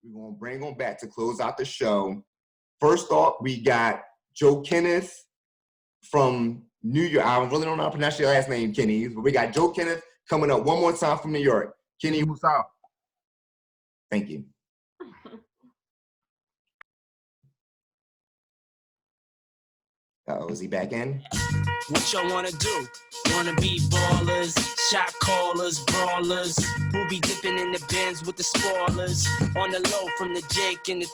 We're going to bring them back to close out the show. First off, we got Joekenneth from New York. I really don't know how to pronounce your last name, Kenny, but we got Joekenneth coming up one more time from New York. Kenny, what's up? Thank you. Is he back in? What y'all wanna do? Wanna be ballers, shot callers, brawlers, who be dipping in the bins with the spoilers, on the low from the Jake and the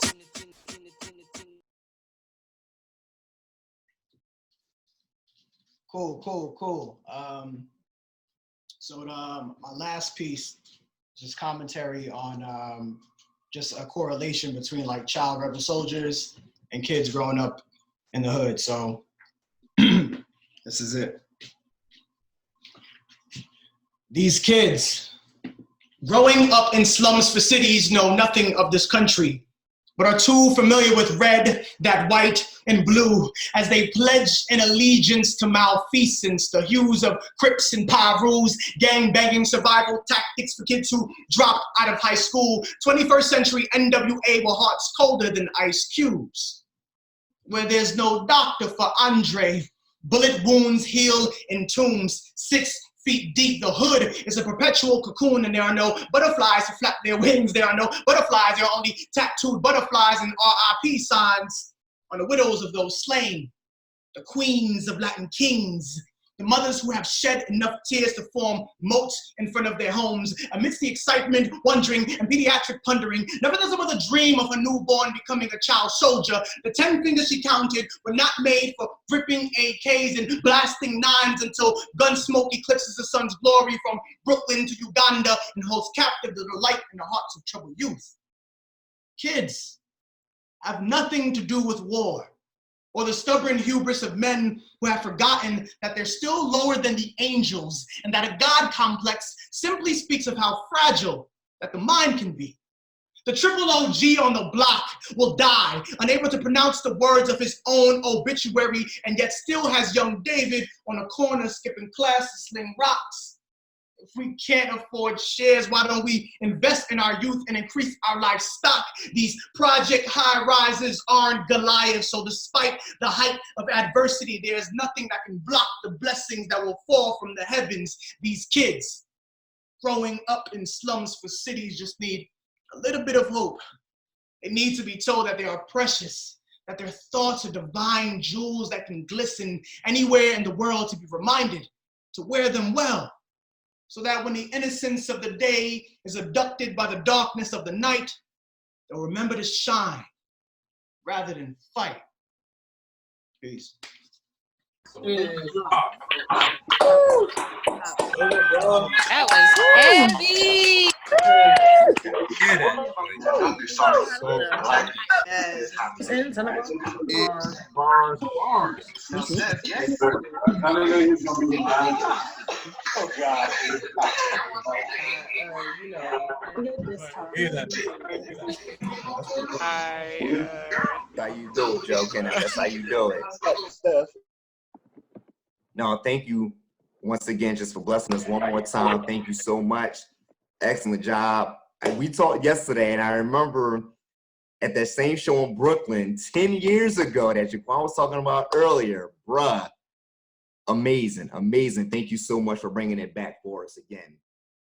Cool. So my last piece, just commentary on just a correlation between like child rebel soldiers and kids growing up in the hood. So this is it. These kids growing up in slums for cities know nothing of this country, but are too familiar with red, that white, and blue as they pledge an allegiance to malfeasance, the hues of Crips and Pyrus, gang-banging survival tactics for kids who dropped out of high school, 21st century NWA with hearts colder than ice cubes. Where there's no doctor for Andre, bullet wounds heal in tombs, 6 feet deep. The hood is a perpetual cocoon, and there are no butterflies to flap their wings. There are no butterflies, there are only tattooed butterflies and RIP signs on the widows of those slain, the queens of Latin kings, the mothers who have shed enough tears to form moats in front of their homes. Amidst the excitement, wondering, and pediatric pondering, never does a mother dream of a newborn becoming a child soldier. The 10 fingers she counted were not made for gripping AKs and blasting 9s until gun smoke eclipses the sun's glory from Brooklyn to Uganda and holds captive the delight in the hearts of troubled youth. Kids have nothing to do with war, or the stubborn hubris of men who have forgotten that they're still lower than the angels, and that a God complex simply speaks of how fragile that the mind can be. The triple OG on the block will die, unable to pronounce the words of his own obituary, and yet still has young David on a corner skipping class to sling rocks. If we can't afford shares, why don't we invest in our youth and increase our livestock? These project high-rises aren't Goliath, so despite the height of adversity, there is nothing that can block the blessings that will fall from the heavens. These kids growing up in slums for cities just need a little bit of hope. They need to be told that they are precious, that their thoughts are divine jewels that can glisten anywhere in the world, to be reminded to wear them well, so that when the innocence of the day is abducted by the darkness of the night, they'll remember to shine rather than fight. Peace. That was heavy. Oh God. How you do it, Joekenneth? That's how you do it. No, thank you once again just for blessing us one more time. Thank you so much. Excellent job. And we talked yesterday, and I remember at that same show in Brooklyn 10 years ago that Jaquan was talking about earlier. Bruh, amazing, amazing. Thank you so much for bringing it back for us again.